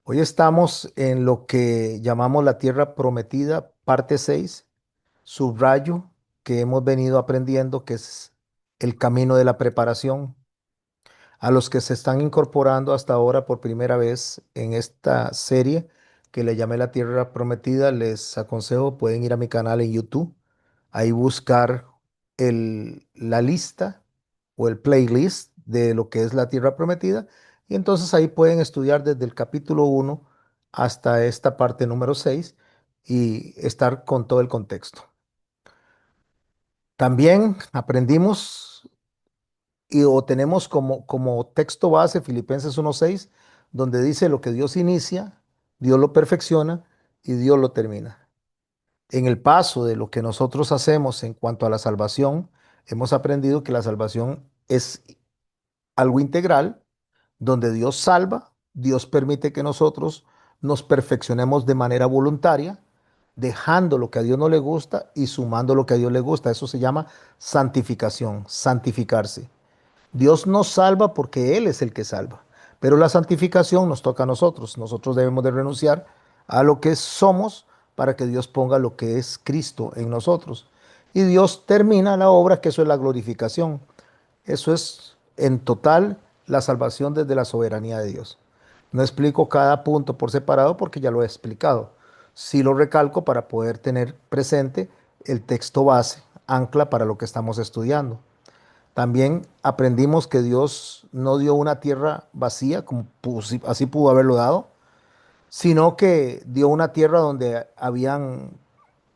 Hoy estamos en lo que llamamos la Tierra Prometida, parte 6, subrayo que hemos venido aprendiendo, que es el camino de la preparación. A los que se están incorporando hasta ahora por primera vez en esta serie que le llamé la Tierra Prometida, les aconsejo, pueden ir a mi canal en YouTube, ahí buscar la lista o el playlist de lo que es la Tierra Prometida, y entonces ahí pueden estudiar desde el capítulo 1 hasta esta parte número 6 y estar con todo el contexto. También aprendimos o tenemos como texto base Filipenses 1:6, donde dice: lo que Dios inicia, Dios lo perfecciona y Dios lo termina. En el paso de lo que nosotros hacemos en cuanto a la salvación, hemos aprendido que la salvación es algo integral, donde Dios salva, Dios permite que nosotros nos perfeccionemos de manera voluntaria, dejando lo que a Dios no le gusta y sumando lo que a Dios le gusta. Eso se llama santificación, santificarse. Dios nos salva porque Él es el que salva, pero la santificación nos toca a nosotros. Nosotros debemos de renunciar a lo que somos para que Dios ponga lo que es Cristo en nosotros. Y Dios termina la obra, que eso es la glorificación. Eso es en total la salvación desde la soberanía de Dios. No explico cada punto por separado porque ya lo he explicado. Sí lo recalco para poder tener presente el texto base, ancla para lo que estamos estudiando. También aprendimos que Dios no dio una tierra vacía, como así pudo haberlo dado, sino que dio una tierra donde habían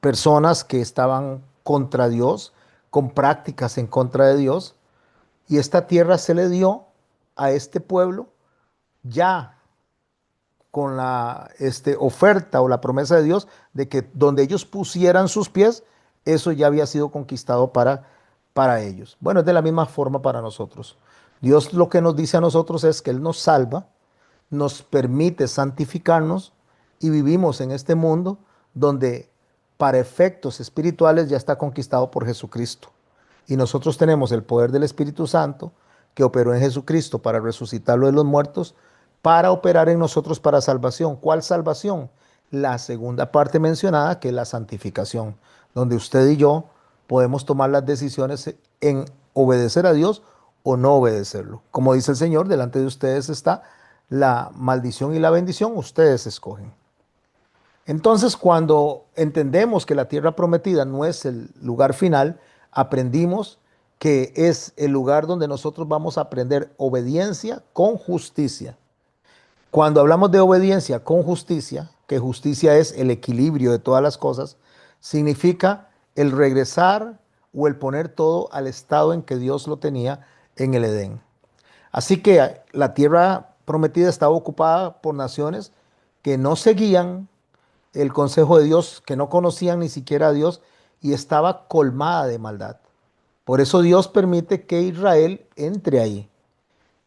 personas que estaban contra Dios, con prácticas en contra de Dios, y esta tierra se le dio a este pueblo ya con la oferta o la promesa de Dios de que donde ellos pusieran sus pies, eso ya había sido conquistado para ellos. Bueno, es de la misma forma para nosotros. Dios lo que nos dice a nosotros es que Él nos salva, nos permite santificarnos y vivimos en este mundo donde para efectos espirituales ya está conquistado por Jesucristo. Y nosotros tenemos el poder del Espíritu Santo que operó en Jesucristo para resucitarlo de los muertos, para operar en nosotros para salvación. ¿Cuál salvación? La segunda parte mencionada, que es la santificación, donde usted y yo podemos tomar las decisiones en obedecer a Dios o no obedecerlo. Como dice el Señor, delante de ustedes está la maldición y la bendición, ustedes escogen. Entonces, cuando entendemos que la tierra prometida no es el lugar final, aprendimos que es el lugar donde nosotros vamos a aprender obediencia con justicia. Cuando hablamos de obediencia con justicia, que justicia es el equilibrio de todas las cosas, significa el regresar o el poner todo al estado en que Dios lo tenía en el Edén. Así que la tierra prometida estaba ocupada por naciones que no seguían el consejo de Dios, que no conocían ni siquiera a Dios, y estaba colmada de maldad. Por eso Dios permite que Israel entre ahí,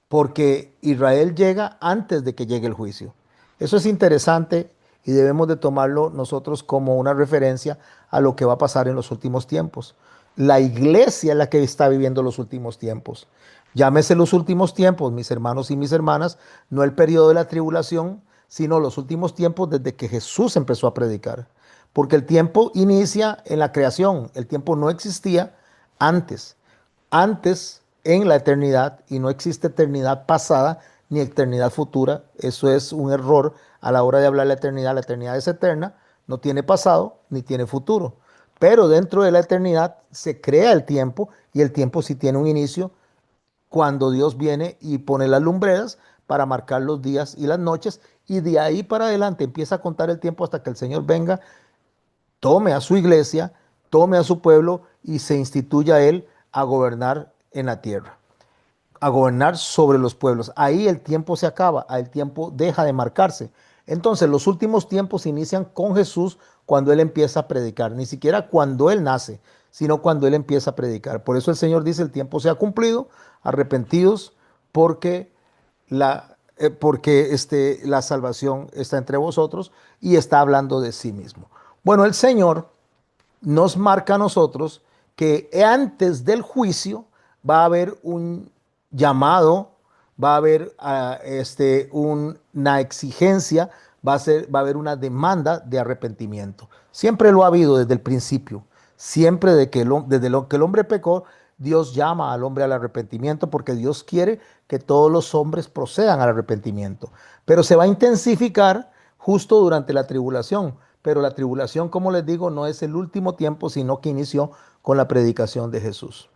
porque Israel llega antes de que llegue el juicio. Eso es interesante y debemos de tomarlo nosotros como una referencia a lo que va a pasar en los últimos tiempos. La iglesia es la que está viviendo los últimos tiempos. Llámese los últimos tiempos, mis hermanos y mis hermanas, no el periodo de la tribulación, sino los últimos tiempos desde que Jesús empezó a predicar. Porque el tiempo inicia en la creación, el tiempo no existía antes. Antes en la eternidad, y no existe eternidad pasada ni eternidad futura. Eso es un error a la hora de hablar de la eternidad. La eternidad es eterna, no tiene pasado ni tiene futuro. Pero dentro de la eternidad se crea el tiempo, y el tiempo sí tiene un inicio cuando Dios viene y pone las lumbreras para marcar los días y las noches, y de ahí para adelante empieza a contar el tiempo hasta que el Señor venga, tome a su iglesia, tome a su pueblo y se instituya Él a gobernar en la tierra, a gobernar sobre los pueblos. Ahí el tiempo se acaba, ahí el tiempo deja de marcarse. Entonces los últimos tiempos inician con Jesús cuando Él empieza a predicar, ni siquiera cuando Él nace, sino cuando Él empieza a predicar. Por eso el Señor dice: el tiempo se ha cumplido, arrepentidos, porque la salvación está entre vosotros, y está hablando de sí mismo. Bueno, el Señor nos marca a nosotros que antes del juicio va a haber un llamado va a haber una exigencia, va a haber una demanda de arrepentimiento. Siempre lo ha habido desde el principio. Siempre desde lo que el hombre pecó, Dios llama al hombre al arrepentimiento porque Dios quiere que todos los hombres procedan al arrepentimiento. Pero se va a intensificar justo durante la tribulación. Pero la tribulación, como les digo, no es el último tiempo, sino que inició con la predicación de Jesús.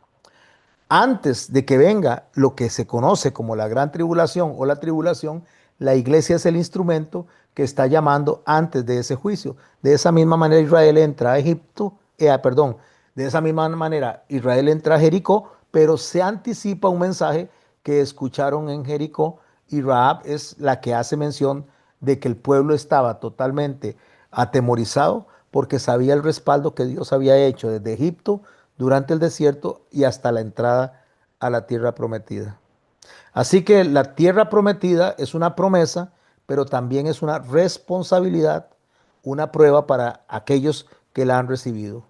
Antes de que venga lo que se conoce como la gran tribulación o la tribulación, la iglesia es el instrumento que está llamando antes de ese juicio. De esa misma manera Israel entra a Egipto, perdón, de esa misma manera Israel entra a Jericó, pero se anticipa un mensaje que escucharon en Jericó y Rahab es la que hace mención de que el pueblo estaba totalmente atemorizado porque sabía el respaldo que Dios había hecho desde Egipto durante el desierto y hasta la entrada a la tierra prometida. Así que la tierra prometida es una promesa, pero también es una responsabilidad, una prueba para aquellos que la han recibido.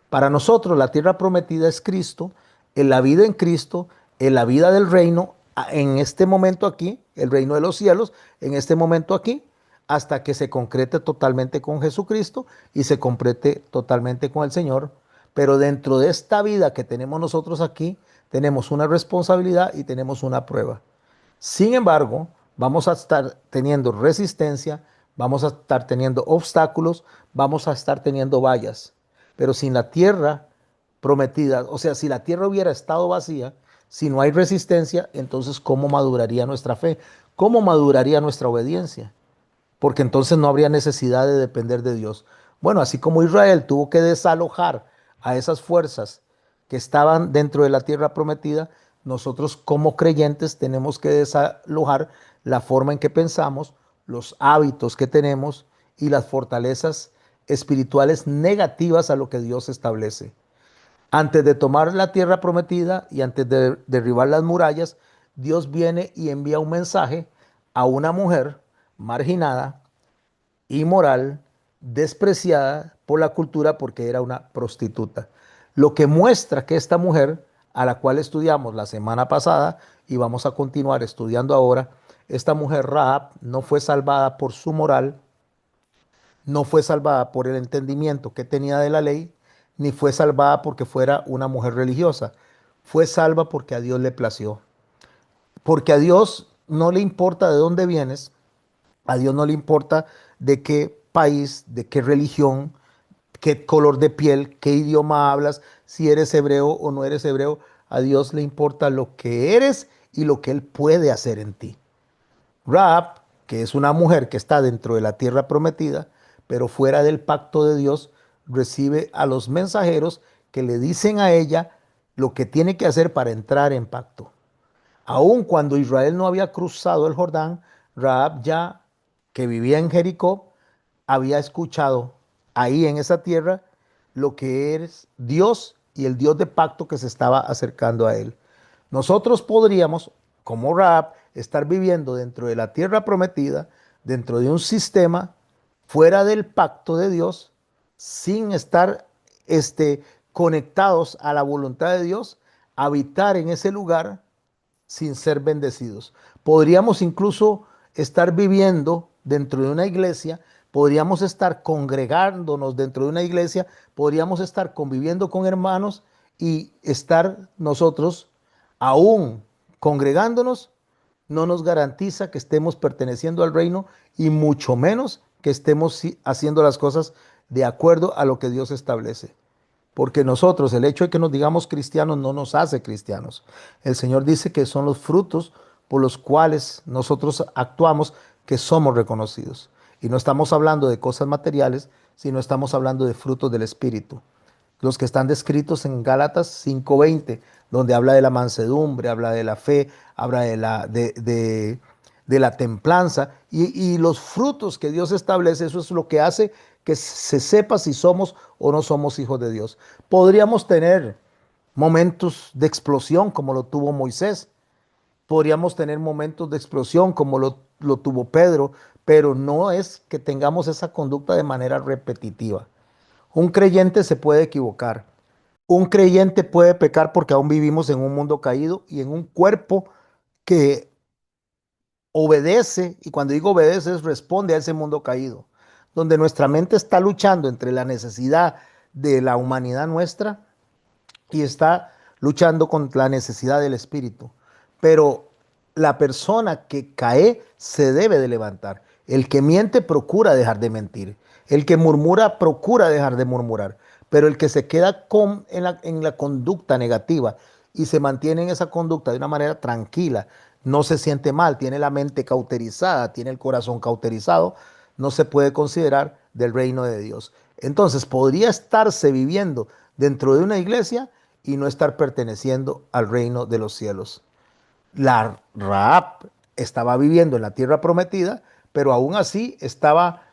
Para nosotros la tierra prometida es Cristo, en la vida en Cristo, en la vida del reino, en este momento aquí, el reino de los cielos, en este momento aquí, hasta que se concrete totalmente con Jesucristo y se complete totalmente con el Señor. Pero dentro de esta vida que tenemos nosotros aquí, tenemos una responsabilidad y tenemos una prueba. Sin embargo, vamos a estar teniendo resistencia, vamos a estar teniendo obstáculos, vamos a estar teniendo vallas. Pero sin la tierra prometida, o sea, si la tierra hubiera estado vacía, si no hay resistencia, entonces ¿cómo maduraría nuestra fe? ¿Cómo maduraría nuestra obediencia? Porque entonces no habría necesidad de depender de Dios. Bueno, así como Israel tuvo que desalojar a esas fuerzas que estaban dentro de la tierra prometida, nosotros como creyentes tenemos que desalojar la forma en que pensamos, los hábitos que tenemos y las fortalezas espirituales negativas a lo que Dios establece. Antes de tomar la tierra prometida y antes de derribar las murallas, Dios viene y envía un mensaje a una mujer marginada, inmoral, despreciada por la cultura porque era una prostituta. Lo que muestra que esta mujer, a la cual estudiamos la semana pasada y vamos a continuar estudiando ahora, esta mujer Rahab no fue salvada por su moral, no fue salvada por el entendimiento que tenía de la ley, ni fue salvada porque fuera una mujer religiosa. Fue salva porque a Dios le plació. Porque a Dios no le importa de dónde vienes, a Dios no le importa de qué país, de qué religión, qué color de piel, qué idioma hablas, si eres hebreo o no eres hebreo. A Dios le importa lo que eres y lo que Él puede hacer en ti. Rahab, que es una mujer que está dentro de la tierra prometida, pero fuera del pacto de Dios, recibe a los mensajeros que le dicen a ella lo que tiene que hacer para entrar en pacto. Aun cuando Israel no había cruzado el Jordán, Rahab ya, que vivía en Jericó, había escuchado ahí en esa tierra lo que es Dios y el Dios de pacto que se estaba acercando a él. Nosotros podríamos, como Rahab, estar viviendo dentro de la tierra prometida, dentro de un sistema fuera del pacto de Dios, sin estar conectados a la voluntad de Dios, habitar en ese lugar sin ser bendecidos. Podríamos incluso estar viviendo dentro de una iglesia, podríamos estar congregándonos dentro de una iglesia, podríamos estar conviviendo con hermanos y estar nosotros aún congregándonos, no nos garantiza que estemos perteneciendo al reino y mucho menos que estemos haciendo las cosas de acuerdo a lo que Dios establece. Porque nosotros, el hecho de que nos digamos cristianos no nos hace cristianos. El Señor dice que son los frutos por los cuales nosotros actuamos que somos reconocidos. Y no estamos hablando de cosas materiales, sino estamos hablando de frutos del Espíritu. Los que están descritos en Gálatas 5:20, donde habla de la mansedumbre, habla de la fe, habla de la templanza y los frutos que Dios establece, eso es lo que hace que se sepa si somos o no somos hijos de Dios. Podríamos tener momentos de explosión como lo tuvo Moisés, podríamos tener momentos de explosión como lo tuvo Pedro, pero no es que tengamos esa conducta de manera repetitiva. Un creyente se puede equivocar. Un creyente puede pecar porque aún vivimos en un mundo caído y en un cuerpo que obedece, y cuando digo obedece es responde a ese mundo caído, donde nuestra mente está luchando entre la necesidad de la humanidad nuestra y está luchando contra la necesidad del espíritu. Pero la persona que cae se debe de levantar. El que miente procura dejar de mentir. El que murmura procura dejar de murmurar. Pero el que se queda en la conducta negativa y se mantiene en esa conducta de una manera tranquila, no se siente mal, tiene la mente cauterizada, tiene el corazón cauterizado, no se puede considerar del reino de Dios. Entonces podría estarse viviendo dentro de una iglesia y no estar perteneciendo al reino de los cielos. La Rahab estaba viviendo en la tierra prometida, pero aún así estaba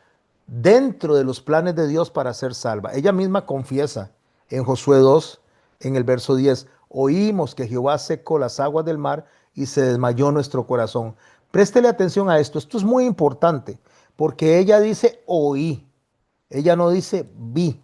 dentro de los planes de Dios para ser salva. Ella misma confiesa en Josué 2, en el verso 10, oímos que Jehová secó las aguas del mar y se desmayó nuestro corazón. Préstele atención a esto, esto es muy importante, porque ella dice oí, ella no dice vi.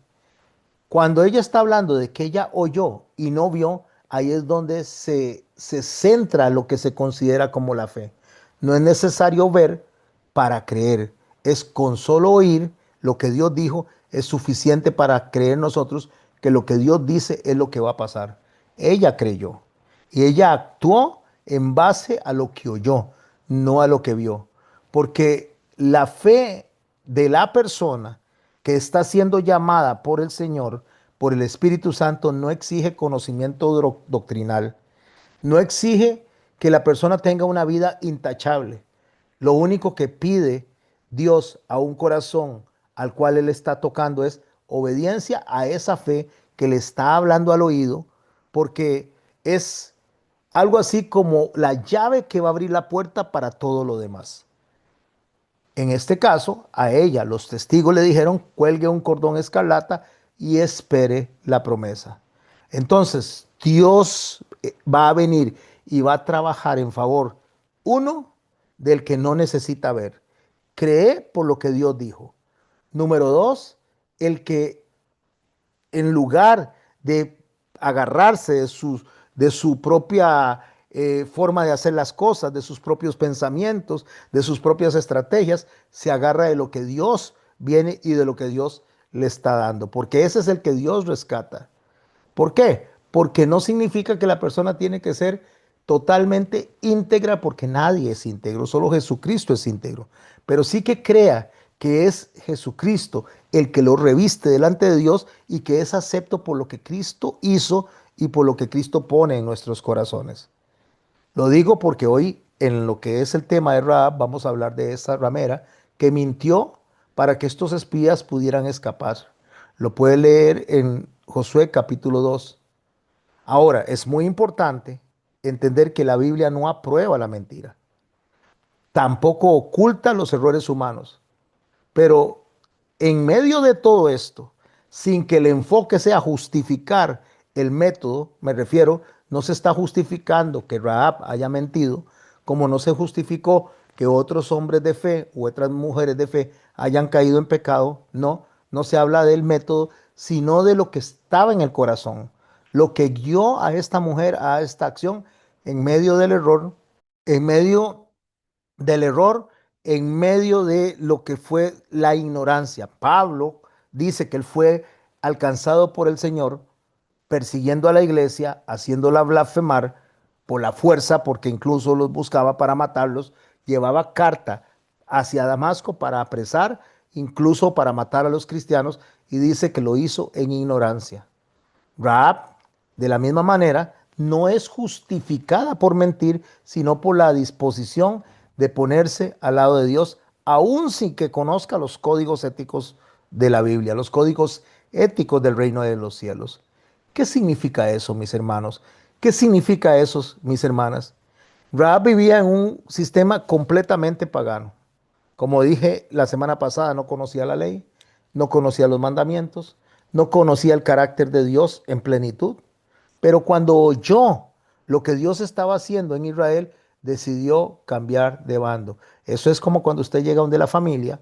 Cuando ella está hablando de que ella oyó y no vio, ahí es donde se centra lo que se considera como la fe. No es necesario ver para creer. Es con solo oír lo que Dios dijo, es suficiente para creer nosotros que lo que Dios dice es lo que va a pasar. Ella creyó y ella actuó en base a lo que oyó, no a lo que vio. Porque la fe de la persona que está siendo llamada por el Señor, por el Espíritu Santo, no exige conocimiento doctrinal, no exige que la persona tenga una vida intachable. Lo único que pide Dios a un corazón al cual Él está tocando es obediencia a esa fe que le está hablando al oído, porque es algo así como la llave que va a abrir la puerta para todo lo demás. En este caso, a ella los testigos le dijeron, cuelgue un cordón escarlata y espere la promesa. Entonces, Dios va a venir y va a trabajar en favor, uno, del que no necesita ver. Cree por lo que Dios dijo. Número dos, el que en lugar de agarrarse de su propia forma de hacer las cosas, de sus propios pensamientos, de sus propias estrategias, se agarra de lo que Dios viene y de lo que Dios le está dando, porque ese es el que Dios rescata. ¿Por qué? Porque no significa que la persona tiene que ser totalmente íntegra, porque nadie es íntegro, solo Jesucristo es íntegro. Pero sí que crea que es Jesucristo el que lo reviste delante de Dios y que es acepto por lo que Cristo hizo y por lo que Cristo pone en nuestros corazones. Lo digo porque hoy en lo que es el tema de Rahab vamos a hablar de esa ramera que mintió para que estos espías pudieran escapar. Lo puede leer en Josué capítulo 2. Ahora, es muy importante entender que la Biblia no aprueba la mentira, tampoco oculta los errores humanos, pero en medio de todo esto, sin que el enfoque sea justificar el método, me refiero, no se está justificando que Rahab haya mentido, como no se justificó que otros hombres de fe u otras mujeres de fe hayan caído en pecado, no, no se habla del método, sino de lo que estaba en el corazón, lo que guió a esta mujer a esta acción en medio del error, en medio del error en medio de lo que fue la ignorancia. Pablo dice que él fue alcanzado por el Señor persiguiendo a la iglesia, haciéndola blasfemar por la fuerza, porque incluso los buscaba para matarlos, llevaba carta hacia Damasco para apresar, incluso para matar a los cristianos, y dice que lo hizo en ignorancia. Rahab, de la misma manera, no es justificada por mentir, sino por la disposición de ponerse al lado de Dios, aun sin que conozca los códigos éticos de la Biblia, los códigos éticos del reino de los cielos. ¿Qué significa eso, mis hermanos? ¿Qué significa eso, mis hermanas? Rahab vivía en un sistema completamente pagano. Como dije la semana pasada, no conocía la ley, no conocía los mandamientos, no conocía el carácter de Dios en plenitud. Pero cuando oyó lo que Dios estaba haciendo en Israel, decidió cambiar de bando. Eso es como cuando usted llega donde la familia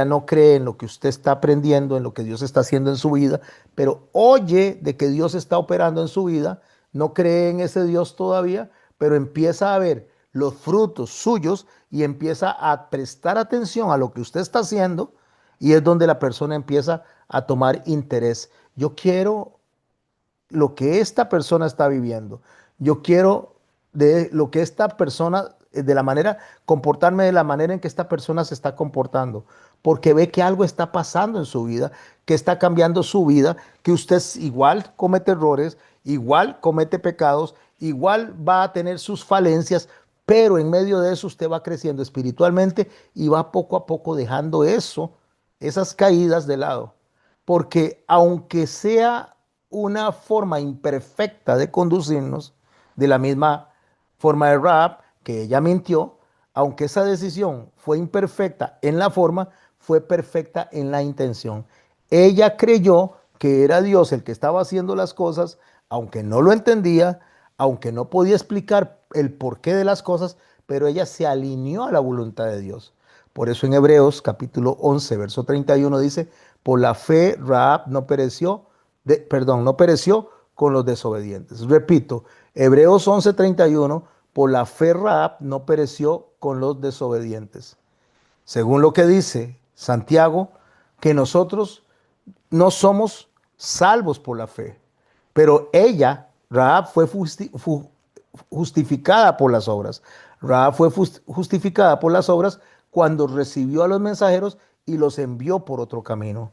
no cree en lo que usted está aprendiendo, en lo que Dios está haciendo en su vida, pero oye de que Dios está operando en su vida, no cree en ese Dios todavía, pero empieza a ver los frutos suyos y empieza a prestar atención a lo que usted está haciendo y es donde la persona empieza a tomar interés. Yo quiero lo que esta persona está viviendo. Yo quiero de lo que esta persona, de la manera, comportarme de la manera en que esta persona se está comportando, porque ve que algo está pasando en su vida, que está cambiando su vida, que usted igual comete errores, igual comete pecados, igual va a tener sus falencias, pero en medio de eso usted va creciendo espiritualmente y va poco a poco dejando eso, esas caídas de lado. Porque aunque sea una forma imperfecta de conducirnos, de la misma forma de Rahab, que ella mintió, aunque esa decisión fue imperfecta en la forma, fue perfecta en la intención. Ella creyó que era Dios el que estaba haciendo las cosas, aunque no lo entendía, aunque no podía explicar el porqué de las cosas, pero ella se alineó a la voluntad de Dios. Por eso en Hebreos capítulo 11, verso 31 dice, por la fe Rahab no pereció, no pereció con los desobedientes. Repito, Hebreos 11:31, por la fe Rahab no pereció con los desobedientes. Según lo que dice Santiago, que nosotros no somos salvos por la fe, pero ella, Rahab, fue justificada por las obras. Rahab fue justificada por las obras cuando recibió a los mensajeros y los envió por otro camino.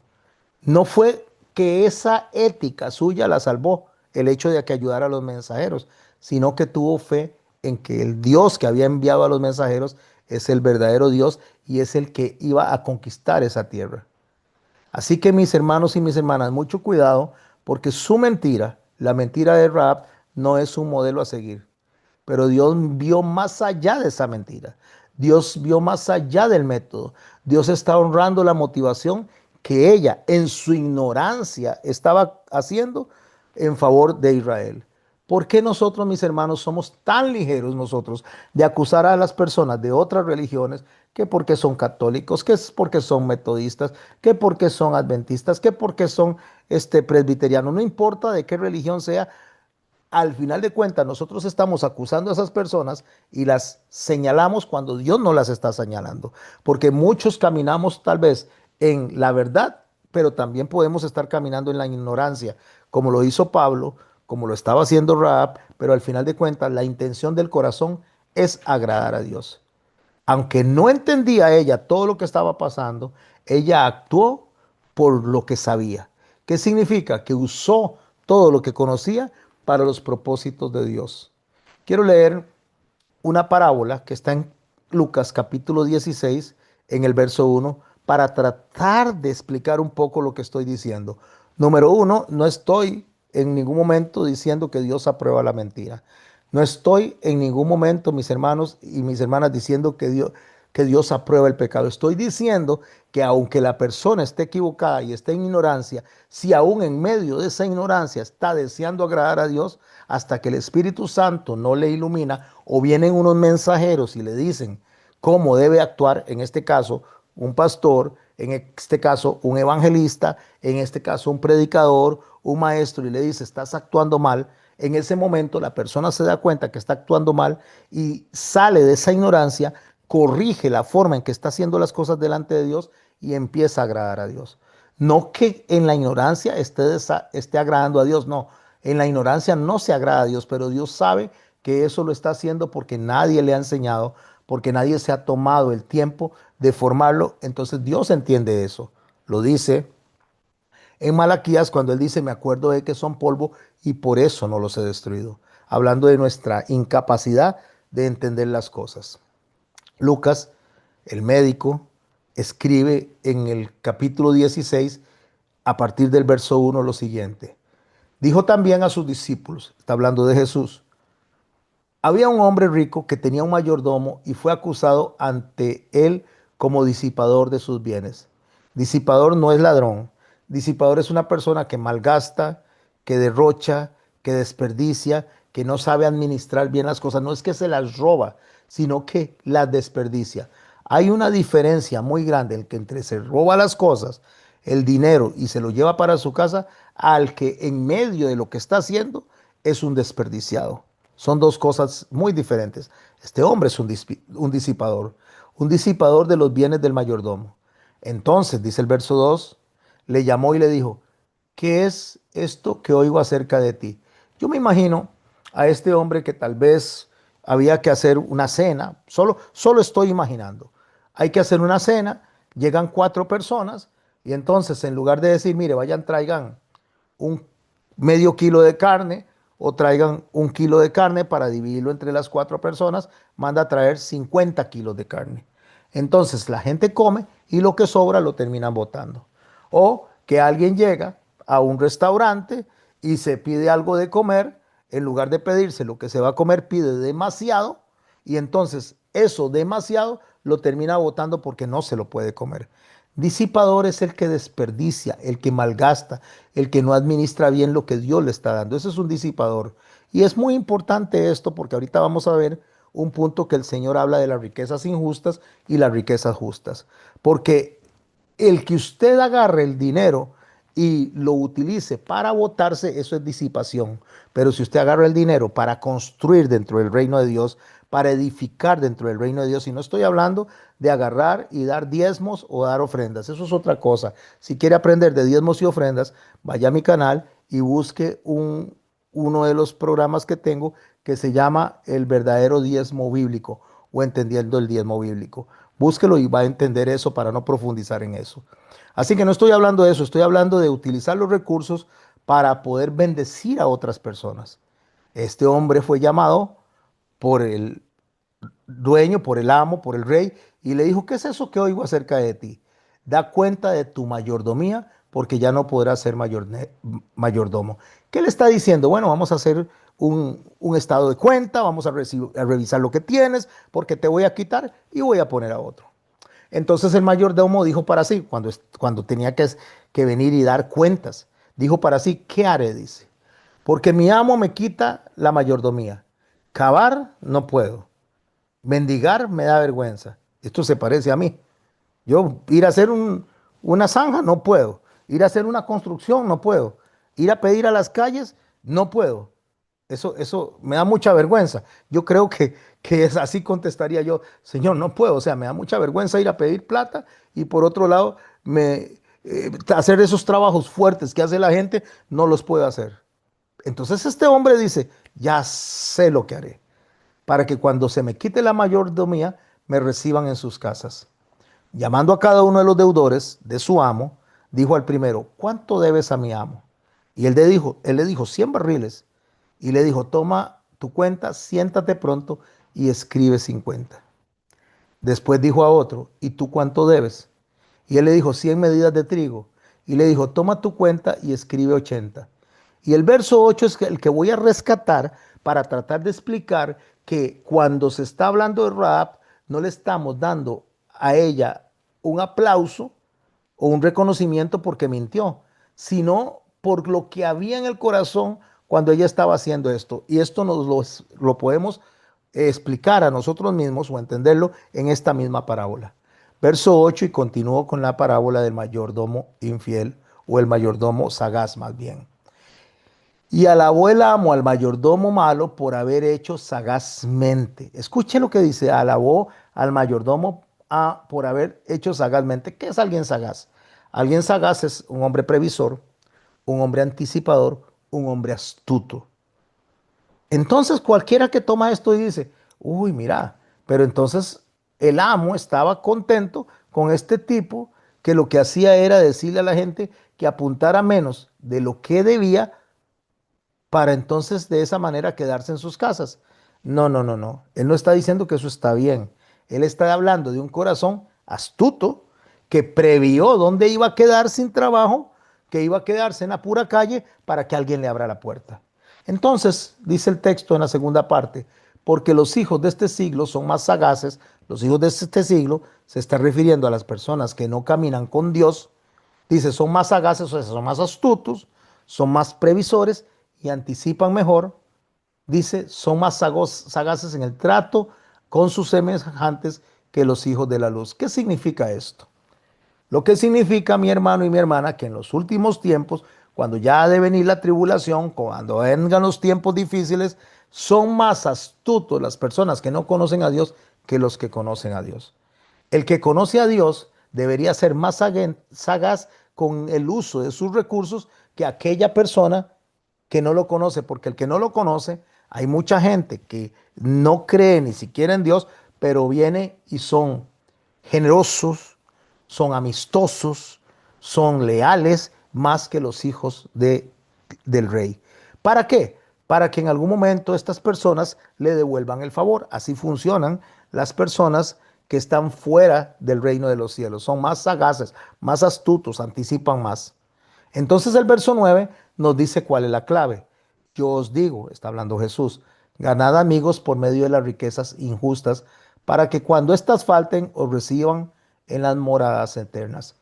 No fue que esa ética suya la salvó, el hecho de que ayudara a los mensajeros, sino que tuvo fe en que el Dios que había enviado a los mensajeros es el verdadero Dios y es el que iba a conquistar esa tierra. Así que mis hermanos y mis hermanas, mucho cuidado porque su mentira, la mentira de Rahab, no es un modelo a seguir. Pero Dios vio más allá de esa mentira. Dios vio más allá del método. Dios está honrando la motivación que ella en su ignorancia estaba haciendo en favor de Israel. ¿Por qué nosotros, mis hermanos, somos tan ligeros nosotros de acusar a las personas de otras religiones que porque son católicos, que es porque son metodistas, que porque son adventistas, que porque son presbiterianos? No importa de qué religión sea, al final de cuentas nosotros estamos acusando a esas personas y las señalamos cuando Dios no las está señalando. Porque muchos caminamos tal vez en la verdad, pero también podemos estar caminando en la ignorancia, como lo hizo Pablo, como lo estaba haciendo Rahab, pero al final de cuentas la intención del corazón es agradar a Dios. Aunque no entendía ella todo lo que estaba pasando, ella actuó por lo que sabía. ¿Qué significa? Que usó todo lo que conocía para los propósitos de Dios. Quiero leer una parábola que está en Lucas capítulo 16, en el verso 1, para tratar de explicar un poco lo que estoy diciendo. Número uno, no estoy en ningún momento diciendo que Dios aprueba la mentira. No estoy en ningún momento, mis hermanos y mis hermanas, diciendo que Dios aprueba el pecado. Estoy diciendo que aunque la persona esté equivocada y esté en ignorancia, si aún en medio de esa ignorancia está deseando agradar a Dios, hasta que el Espíritu Santo no le ilumina o vienen unos mensajeros y le dicen cómo debe actuar, en este caso un pastor, en este caso un evangelista, en este caso un predicador, un maestro, y le dice, estás actuando mal. En ese momento la persona se da cuenta que está actuando mal y sale de esa ignorancia, corrige la forma en que está haciendo las cosas delante de Dios y empieza a agradar a Dios. No que en la ignorancia esté agradando a Dios, no. En la ignorancia no se agrada a Dios, pero Dios sabe que eso lo está haciendo porque nadie le ha enseñado, porque nadie se ha tomado el tiempo de formarlo. Entonces Dios entiende eso. Lo dice en Malaquías cuando él dice, me acuerdo de que son polvo y por eso no los he destruido. Hablando de nuestra incapacidad de entender las cosas. Lucas, el médico, escribe en el capítulo 16, a partir del verso 1, lo siguiente. Dijo también a sus discípulos, está hablando de Jesús, había un hombre rico que tenía un mayordomo y fue acusado ante él como disipador de sus bienes. Disipador no es ladrón. Disipador es una persona que malgasta, que derrocha, que desperdicia, que no sabe administrar bien las cosas. No es que se las roba, sino que las desperdicia. Hay una diferencia muy grande entre se roba las cosas, el dinero y se lo lleva para su casa, al que en medio de lo que está haciendo es un desperdiciado. Son dos cosas muy diferentes. Este hombre es un disipador de los bienes del mayordomo. Entonces, dice el verso 2, le llamó y le dijo, ¿qué es esto que oigo acerca de ti? Yo me imagino a este hombre que tal vez había que hacer una cena, solo estoy imaginando. Hay que hacer una cena, llegan 4 personas y entonces en lugar de decir, mire, vayan, traigan un medio kilo de carne o traigan 1 kilo de carne para dividirlo entre las 4 personas, manda a traer 50 kilos de carne. Entonces la gente come y lo que sobra lo terminan botando. O que alguien llega a un restaurante y se pide algo de comer, en lugar de pedirse lo que se va a comer, pide demasiado y entonces eso demasiado lo termina botando porque no se lo puede comer. Disipador es el que desperdicia, el que malgasta, el que no administra bien lo que Dios le está dando. Ese es un disipador. Y es muy importante esto porque ahorita vamos a ver un punto que el Señor habla de las riquezas injustas y las riquezas justas. Porque el que usted agarre el dinero y lo utilice para botarse, eso es disipación. Pero si usted agarra el dinero para construir dentro del reino de Dios, para edificar dentro del reino de Dios, y no estoy hablando de agarrar y dar diezmos o dar ofrendas, eso es otra cosa. Si quiere aprender de diezmos y ofrendas, vaya a mi canal y busque uno de los programas que tengo que se llama El verdadero diezmo bíblico o Entendiendo el diezmo bíblico. Búsquelo y va a entender eso para no profundizar en eso. Así que no estoy hablando de eso, estoy hablando de utilizar los recursos para poder bendecir a otras personas. Este hombre fue llamado por el dueño, por el amo, por el rey, y le dijo, ¿qué es eso que oigo acerca de ti? Da cuenta de tu mayordomía, porque ya no podrás ser mayordomo. ¿Qué le está diciendo? Bueno, vamos a hacer un estado de cuenta, vamos a revisar lo que tienes, porque te voy a quitar y voy a poner a otro. Entonces el mayordomo dijo para sí, cuando tenía que venir y dar cuentas, dijo para sí, ¿qué haré? Dice, porque mi amo me quita la mayordomía. Cavar no puedo. Mendigar me da vergüenza. Esto se parece a mí. Yo ir a hacer una zanja no puedo. Ir a hacer una construcción no puedo. Ir a pedir a las calles no puedo. Eso me da mucha vergüenza. Yo creo que es así contestaría yo, Señor, no puedo. O sea, me da mucha vergüenza ir a pedir plata y por otro lado, hacer esos trabajos fuertes que hace la gente, no los puedo hacer. Entonces este hombre dice, ya sé lo que haré para que cuando se me quite la mayordomía, me reciban en sus casas. Llamando a cada uno de los deudores de su amo, dijo al primero, ¿cuánto debes a mi amo? Y él le dijo, 100 barriles. Y le dijo, toma tu cuenta, siéntate pronto y escribe 50. Después dijo a otro, ¿y tú cuánto debes? Y él le dijo, 100 medidas de trigo. Y le dijo, toma tu cuenta y escribe 80. Y el verso 8 es el que voy a rescatar para tratar de explicar que cuando se está hablando de Rahab, no le estamos dando a ella un aplauso o un reconocimiento porque mintió, sino por lo que había en el corazón cuando ella estaba haciendo esto. Y esto lo podemos explicar a nosotros mismos o entenderlo en esta misma parábola. Verso 8 y continúo con la parábola del mayordomo infiel o el mayordomo sagaz más bien. Y alabó el amo al mayordomo malo por haber hecho sagazmente. Escuche lo que dice, alabó al mayordomo por haber hecho sagazmente. ¿Qué es alguien sagaz? Alguien sagaz es un hombre previsor, un hombre anticipador, un hombre astuto. Entonces cualquiera que toma esto y dice, uy, mira, pero entonces el amo estaba contento con este tipo que lo que hacía era decirle a la gente que apuntara menos de lo que debía para entonces de esa manera quedarse en sus casas. No, no, no, no. Él no está diciendo que eso está bien. Él está hablando de un corazón astuto que previó dónde iba a quedar sin trabajo, que iba a quedarse en la pura calle para que alguien le abra la puerta. Entonces, dice el texto en la segunda parte, porque los hijos de este siglo son más sagaces, los hijos de este siglo se está refiriendo a las personas que no caminan con Dios, dice, son más sagaces, o sea, son más astutos, son más previsores y anticipan mejor. Dice, son más sagaces en el trato con sus semejantes que los hijos de la luz. ¿Qué significa esto? Lo que significa, mi hermano y mi hermana, que en los últimos tiempos, cuando ya ha de venir la tribulación, cuando vengan los tiempos difíciles, son más astutos las personas que no conocen a Dios que los que conocen a Dios. El que conoce a Dios debería ser más sagaz con el uso de sus recursos que aquella persona que no lo conoce, porque el que no lo conoce, hay mucha gente que no cree ni siquiera en Dios, pero viene y son generosos, son amistosos, son leales más que los hijos del rey. ¿Para qué? Para que en algún momento estas personas le devuelvan el favor. Así funcionan las personas que están fuera del reino de los cielos. Son más sagaces, más astutos, anticipan más. Entonces el verso 9 nos dice cuál es la clave. Yo os digo, está hablando Jesús, ganad amigos por medio de las riquezas injustas, para que cuando éstas falten os reciban en las moradas eternas.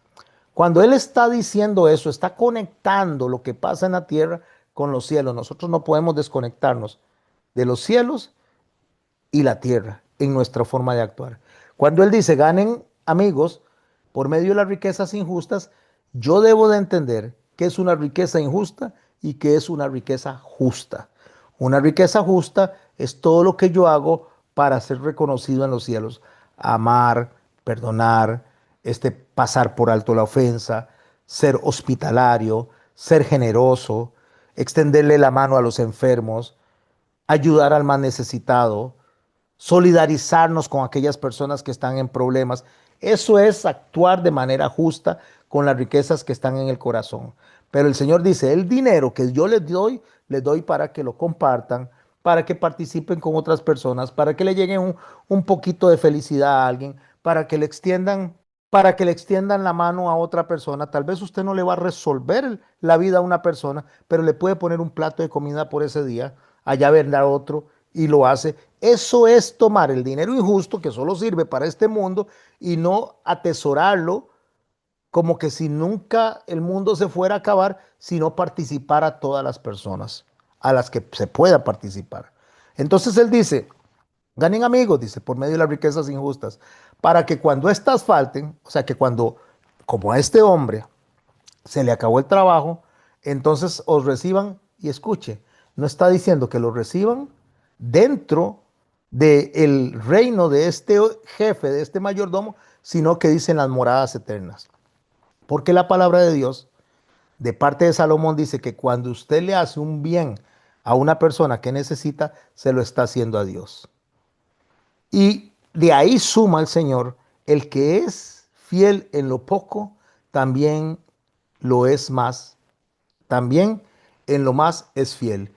Cuando Él está diciendo eso, está conectando lo que pasa en la tierra con los cielos. Nosotros no podemos desconectarnos de los cielos y la tierra en nuestra forma de actuar. Cuando Él dice, ganen amigos por medio de las riquezas injustas, yo debo de entender que es una riqueza injusta y que es una riqueza justa. Una riqueza justa es todo lo que yo hago para ser reconocido en los cielos. Amar, perdonar, pasar por alto la ofensa, ser hospitalario, ser generoso, extenderle la mano a los enfermos, ayudar al más necesitado, solidarizarnos con aquellas personas que están en problemas. Eso es actuar de manera justa con las riquezas que están en el corazón. Pero el Señor dice, el dinero que yo les doy para que lo compartan, para que participen con otras personas, para que le llegue un poquito de felicidad a alguien, para que le extiendan la mano a otra persona. Tal vez usted no le va a resolver la vida a una persona, pero le puede poner un plato de comida por ese día, allá vendrá otro y lo hace. Eso es tomar el dinero injusto que solo sirve para este mundo y no atesorarlo como que si nunca el mundo se fuera a acabar, sino participar a todas las personas a las que se pueda participar. Entonces él dice, ganen amigos, dice, por medio de las riquezas injustas, para que cuando éstas falten, o sea, que cuando, como a este hombre, se le acabó el trabajo, entonces os reciban y escuche, no está diciendo que los reciban dentro del reino de este jefe, de este mayordomo, sino que dicen las moradas eternas. Porque la palabra de Dios, de parte de Salomón, dice que cuando usted le hace un bien a una persona que necesita, se lo está haciendo a Dios. Y de ahí suma el Señor, el que es fiel en lo poco, también lo es más. También en lo más es fiel.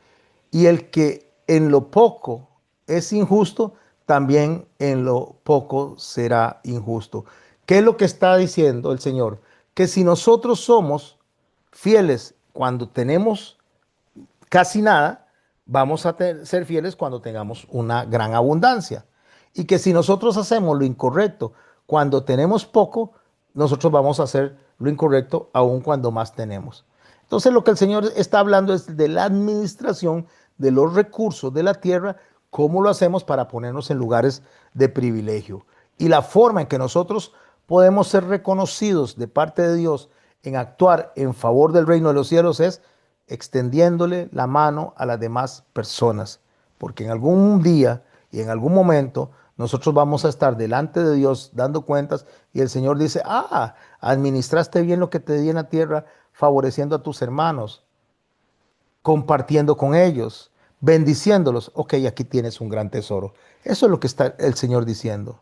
Y el que en lo poco es injusto, también en lo poco será injusto. ¿Qué es lo que está diciendo el Señor? Que si nosotros somos fieles cuando tenemos casi nada, vamos a ser fieles cuando tengamos una gran abundancia. Y que si nosotros hacemos lo incorrecto cuando tenemos poco, nosotros vamos a hacer lo incorrecto aun cuando más tenemos. Entonces lo que el Señor está hablando es de la administración de los recursos de la tierra, cómo lo hacemos para ponernos en lugares de privilegio. Y la forma en que nosotros podemos ser reconocidos de parte de Dios en actuar en favor del reino de los cielos es extendiéndole la mano a las demás personas, porque en algún día y en algún momento nosotros vamos a estar delante de Dios dando cuentas y el Señor dice, administraste bien lo que te di en la tierra, favoreciendo a tus hermanos, compartiendo con ellos, bendiciéndolos. Ok, aquí tienes un gran tesoro. Eso es lo que está el Señor diciendo.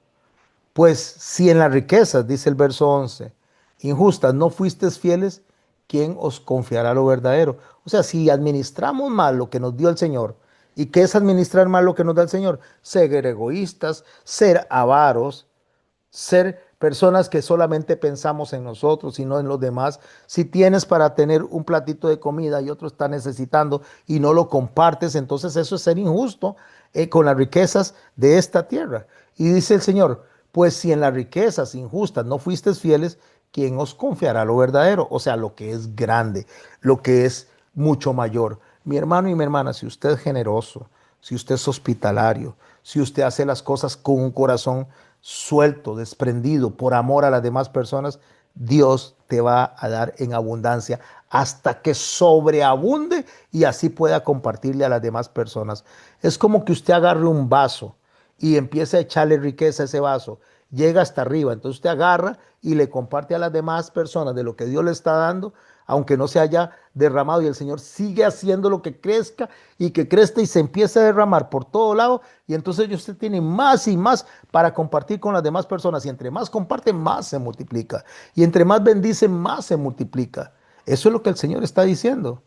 Pues si en las riquezas, dice el verso 11, injustas no fuisteis fieles, ¿quién os confiará lo verdadero? O sea, si administramos mal lo que nos dio el Señor, ¿y qué es administrar mal lo que nos da el Señor? Ser egoístas, ser avaros, ser personas que solamente pensamos en nosotros y no en los demás. Si tienes para tener un platito de comida y otro está necesitando y no lo compartes, entonces eso es ser injusto con las riquezas de esta tierra. Y dice el Señor, pues si en las riquezas injustas no fuisteis fieles, ¿quién os confiará lo verdadero? O sea, lo que es grande, lo que es mucho mayor. Mi hermano y mi hermana, si usted es generoso, si usted es hospitalario, si usted hace las cosas con un corazón suelto, desprendido, por amor a las demás personas, Dios te va a dar en abundancia hasta que sobreabunde y así pueda compartirle a las demás personas. Es como que usted agarre un vaso y empieza a echarle riqueza a ese vaso. Llega hasta arriba, entonces usted agarra y le comparte a las demás personas de lo que Dios le está dando, aunque no se haya derramado, y el Señor sigue haciendo lo que crezca y que crezca y se empieza a derramar por todo lado, y entonces usted tiene más y más para compartir con las demás personas, y entre más comparte, más se multiplica, y entre más bendice, más se multiplica. Eso es lo que el Señor está diciendo,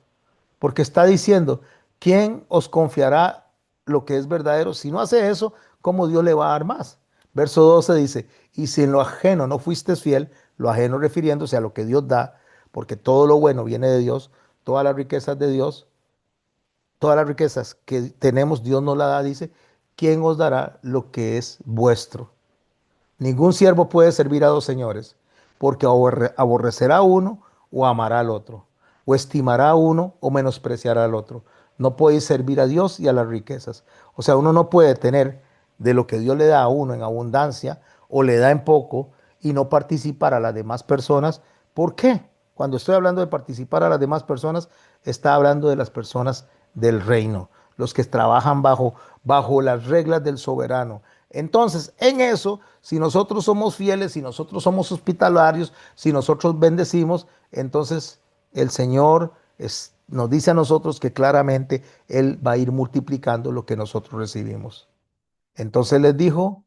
porque está diciendo, ¿quién os confiará lo que es verdadero? Si no hace eso, ¿cómo Dios le va a dar más? Verso 12 dice, y si en lo ajeno no fuiste fiel, lo ajeno refiriéndose a lo que Dios da, porque todo lo bueno viene de Dios, todas las riquezas de Dios, todas las riquezas que tenemos, Dios nos la da, dice, ¿quién os dará lo que es vuestro? Ningún siervo puede servir a dos señores, porque aborrecerá a uno o amará al otro, o estimará a uno o menospreciará al otro. No podéis servir a Dios y a las riquezas. O sea, uno no puede tener de lo que Dios le da a uno en abundancia o le da en poco y no participar a las demás personas. ¿Por qué? Cuando estoy hablando de participar a las demás personas, está hablando de las personas del reino, los que trabajan bajo las reglas del soberano. Entonces, en eso, si nosotros somos fieles, si nosotros somos hospitalarios, si nosotros bendecimos, entonces el Señor nos dice a nosotros que claramente Él va a ir multiplicando lo que nosotros recibimos. Entonces les dijo,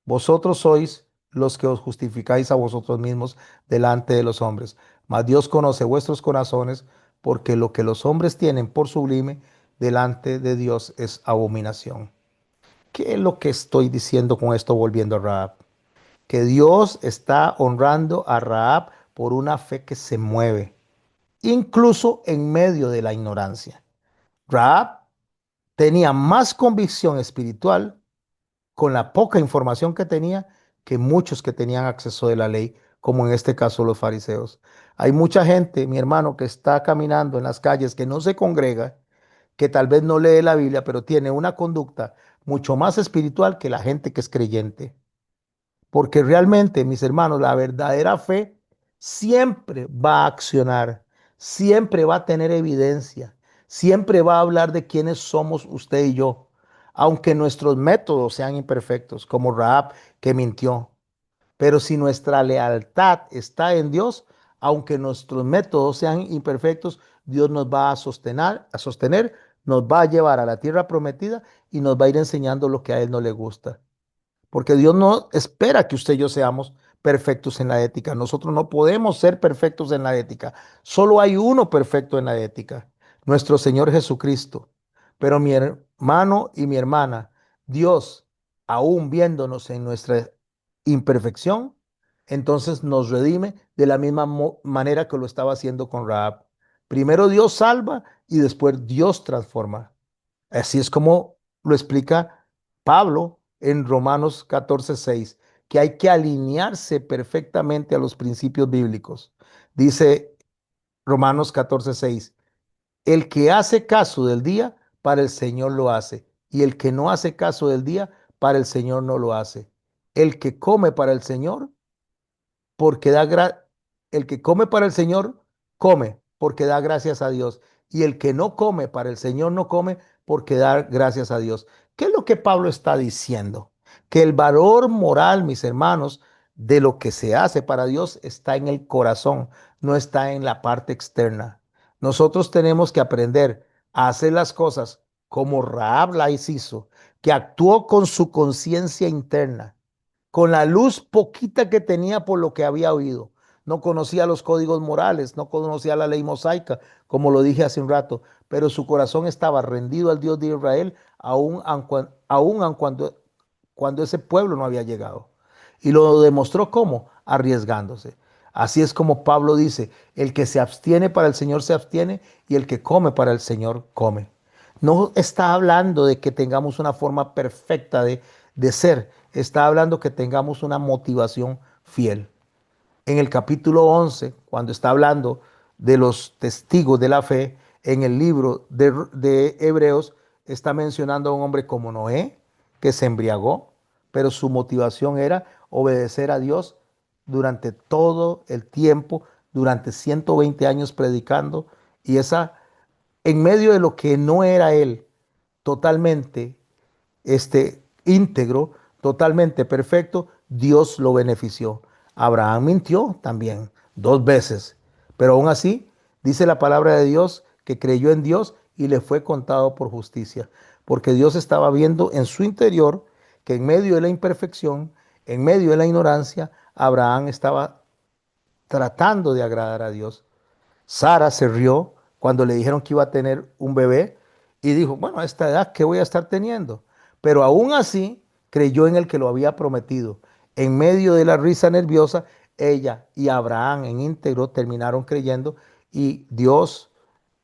vosotros sois los que os justificáis a vosotros mismos delante de los hombres, mas Dios conoce vuestros corazones, porque lo que los hombres tienen por sublime delante de Dios es abominación. ¿Qué es lo que estoy diciendo con esto volviendo a Rahab? Que Dios está honrando a Rahab por una fe que se mueve, incluso en medio de la ignorancia. Rahab tenía más convicción espiritual con la poca información que tenía que muchos que tenían acceso de la ley, como en este caso los fariseos. Hay mucha gente, mi hermano, que está caminando en las calles, que no se congrega, que tal vez no lee la Biblia, pero tiene una conducta mucho más espiritual que la gente que es creyente. Porque realmente, mis hermanos, la verdadera fe siempre va a accionar, siempre va a tener evidencia, siempre va a hablar de quiénes somos usted y yo, aunque nuestros métodos sean imperfectos, como Rahab que mintió. Pero si nuestra lealtad está en Dios, aunque nuestros métodos sean imperfectos, Dios nos va a sostener, nos va a llevar a la tierra prometida y nos va a ir enseñando lo que a Él no le gusta. Porque Dios no espera que usted y yo seamos perfectos en la ética. Nosotros no podemos ser perfectos en la ética. Solo hay uno perfecto en la ética, nuestro Señor Jesucristo. Pero mi hermano y mi hermana, Dios, aún viéndonos en nuestra imperfección, entonces nos redime de la misma manera que lo estaba haciendo con Rahab. Primero Dios salva y después Dios transforma. Así es como lo explica Pablo en Romanos 14:6, que hay que alinearse perfectamente a los principios bíblicos. Dice Romanos 14:6, el que hace caso del día, para el Señor lo hace, y el que no hace caso del día, para el Señor no lo hace. El que come para el Señor, porque el que come para el Señor, come porque da gracias a Dios. Y el que no come para el Señor, no come porque da gracias a Dios. ¿Qué es lo que Pablo está diciendo? Que el valor moral, mis hermanos, de lo que se hace para Dios está en el corazón, no está en la parte externa. Nosotros tenemos que aprender a hacer las cosas como Rahab las hizo, que actuó con su conciencia interna, con la luz poquita que tenía por lo que había oído. No conocía los códigos morales, no conocía la ley mosaica, como lo dije hace un rato, pero su corazón estaba rendido al Dios de Israel, aun cuando ese pueblo no había llegado. Y lo demostró cómo, arriesgándose. Así es como Pablo dice, el que se abstiene para el Señor se abstiene y el que come para el Señor come. No está hablando de que tengamos una forma perfecta de ser, está hablando que tengamos una motivación fiel. En el capítulo 11, cuando está hablando de los testigos de la fe, en el libro de Hebreos, está mencionando a un hombre como Noé, que se embriagó, pero su motivación era obedecer a Dios durante todo el tiempo, durante 120 años predicando, y esa, en medio de lo que no era él, totalmente íntegro, totalmente perfecto, Dios lo benefició. Abraham mintió también 2 veces, pero aún así dice la palabra de Dios que creyó en Dios y le fue contado por justicia, porque Dios estaba viendo en su interior que en medio de la imperfección, en medio de la ignorancia, Abraham estaba tratando de agradar a Dios. Sara se rió cuando le dijeron que iba a tener un bebé y dijo, bueno, a esta edad, ¿qué voy a estar teniendo? Pero aún así creyó en el que lo había prometido. En medio de la risa nerviosa, ella y Abraham en íntegro terminaron creyendo y Dios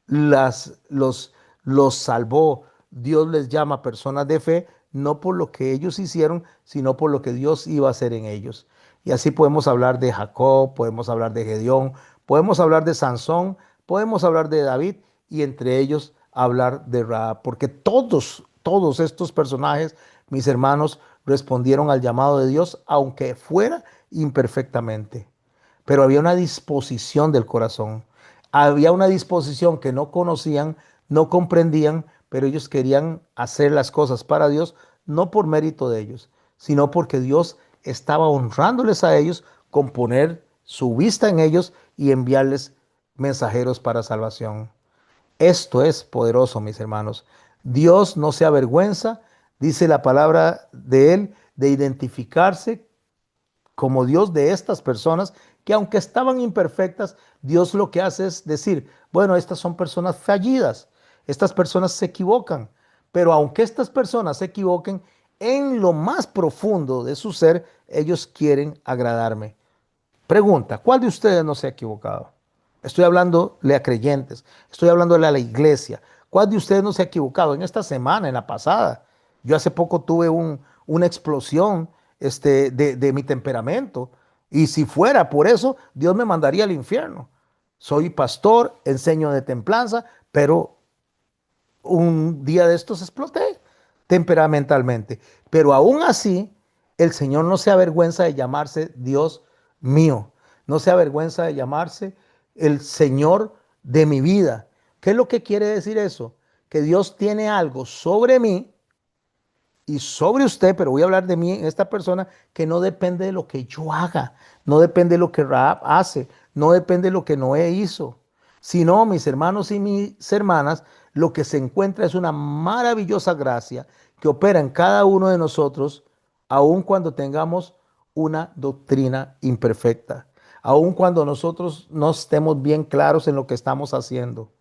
las, los salvó. Dios les llama personas de fe, no por lo que ellos hicieron, sino por lo que Dios iba a hacer en ellos. Y así podemos hablar de Jacob, podemos hablar de Gedeón, podemos hablar de Sansón, podemos hablar de David y entre ellos hablar de Rahab, porque todos estos personajes, mis hermanos, respondieron al llamado de Dios, aunque fuera imperfectamente, pero había una disposición del corazón. Había una disposición que no conocían, no comprendían, pero ellos querían hacer las cosas para Dios, no por mérito de ellos, sino porque Dios estaba honrándoles a ellos con poner su vista en ellos y enviarles mensajeros para salvación. Esto es poderoso, mis hermanos. Dios no se avergüenza, dice la palabra de Él, de identificarse como Dios de estas personas que aunque estaban imperfectas, Dios lo que hace es decir, bueno, estas son personas fallidas, estas personas se equivocan, pero aunque estas personas se equivoquen, en lo más profundo de su ser, ellos quieren agradarme. Pregunta, ¿cuál de ustedes no se ha equivocado? Estoy hablándole a creyentes, estoy hablándole a la iglesia. ¿Cuál de ustedes no se ha equivocado? En esta semana, en la pasada, yo hace poco tuve una explosión de mi temperamento. Y si fuera por eso, Dios me mandaría al infierno. Soy pastor, enseño de templanza, pero un día de estos exploté temperamentalmente. Pero aún así, el Señor no se avergüenza de llamarse Dios mío. No se avergüenza de llamarse el Señor de mi vida. ¿Qué es lo que quiere decir eso? Que Dios tiene algo sobre mí y sobre usted, pero voy a hablar de mí en esta persona, que no depende de lo que yo haga, no depende de lo que Rahab hace, no depende de lo que Noé hizo, sino, mis hermanos y mis hermanas, lo que se encuentra es una maravillosa gracia que opera en cada uno de nosotros, aun cuando tengamos una doctrina imperfecta, aun cuando nosotros no estemos bien claros en lo que estamos haciendo.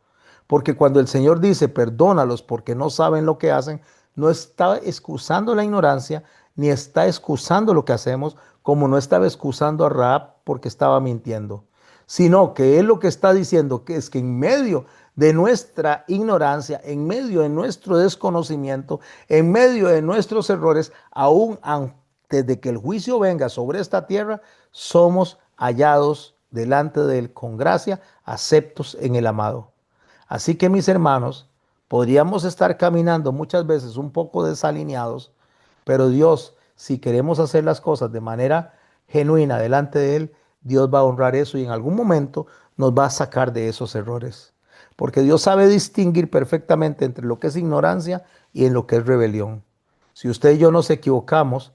Porque cuando el Señor dice, perdónalos porque no saben lo que hacen, no está excusando la ignorancia, ni está excusando lo que hacemos, como no estaba excusando a Rahab porque estaba mintiendo, sino que Él lo que está diciendo que es que en medio de nuestra ignorancia, en medio de nuestro desconocimiento, en medio de nuestros errores, aún antes de que el juicio venga sobre esta tierra, somos hallados delante de Él con gracia, aceptos en el amado. Así que mis hermanos, podríamos estar caminando muchas veces un poco desalineados, pero Dios, si queremos hacer las cosas de manera genuina delante de Él, Dios va a honrar eso y en algún momento nos va a sacar de esos errores. Porque Dios sabe distinguir perfectamente entre lo que es ignorancia y en lo que es rebelión. Si usted y yo nos equivocamos,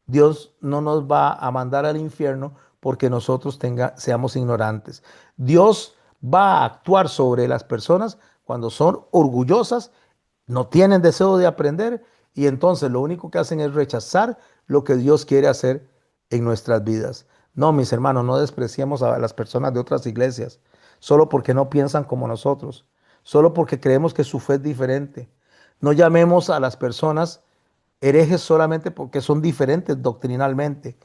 Dios no nos va a mandar al infierno porque nosotros seamos ignorantes. Dios va a actuar sobre las personas cuando son orgullosas, no tienen deseo de aprender y entonces lo único que hacen es rechazar lo que Dios quiere hacer en nuestras vidas. No, mis hermanos, no despreciemos a las personas de otras iglesias solo porque no piensan como nosotros, solo porque creemos que su fe es diferente. No llamemos a las personas herejes solamente porque son diferentes doctrinalmente.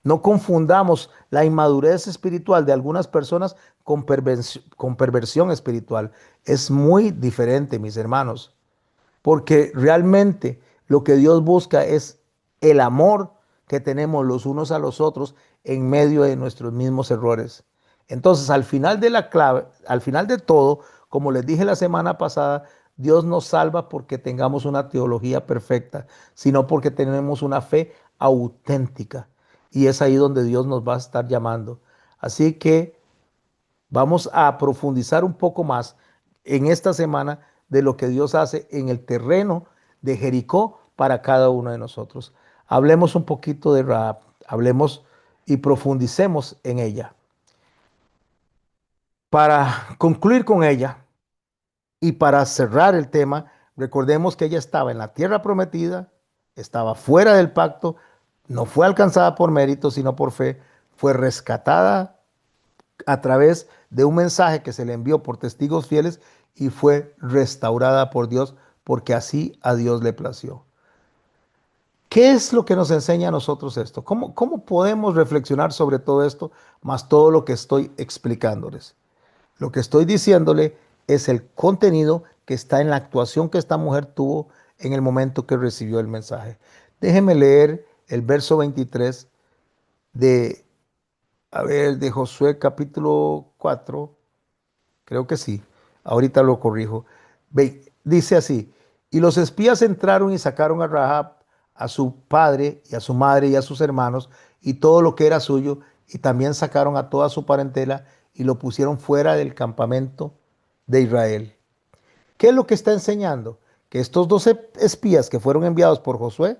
No confundamos la inmadurez espiritual de algunas personas con perversión espiritual. Es muy diferente, mis hermanos, porque realmente lo que Dios busca es el amor que tenemos los unos a los otros en medio de nuestros mismos errores. Entonces, al final de la clave, al final de todo, como les dije la semana pasada, Dios nos salva porque tengamos una teología perfecta, sino porque tenemos una fe auténtica. y es ahí donde Dios nos va a estar llamando. Así que vamos a profundizar un poco más en esta semana de lo que Dios hace en el terreno de Jericó para cada uno de nosotros. Hablemos un poquito de Rahab, hablemos y profundicemos en ella. Para concluir con ella y para cerrar el tema, recordemos que ella estaba en la tierra prometida, estaba fuera del pacto, no fue alcanzada por mérito, sino por fe, fue rescatada a través de un mensaje que se le envió por testigos fieles y fue restaurada por Dios porque así a Dios le plació. ¿Qué es lo que nos enseña a nosotros esto? ¿Cómo podemos reflexionar sobre todo esto, más todo lo que estoy explicándoles? Lo que estoy diciéndole es el contenido que está en la actuación que esta mujer tuvo en el momento que recibió el mensaje. Déjeme leer el verso 23 de, de Josué capítulo 4. Creo que sí. Ahorita lo corrijo. Ve, dice así: y los espías entraron y sacaron a Rahab, a su padre y a su madre y a sus hermanos y todo lo que era suyo, y también sacaron a toda su parentela y lo pusieron fuera del campamento de Israel. ¿Qué es lo que está enseñando? Que estos 12 espías que fueron enviados por Josué,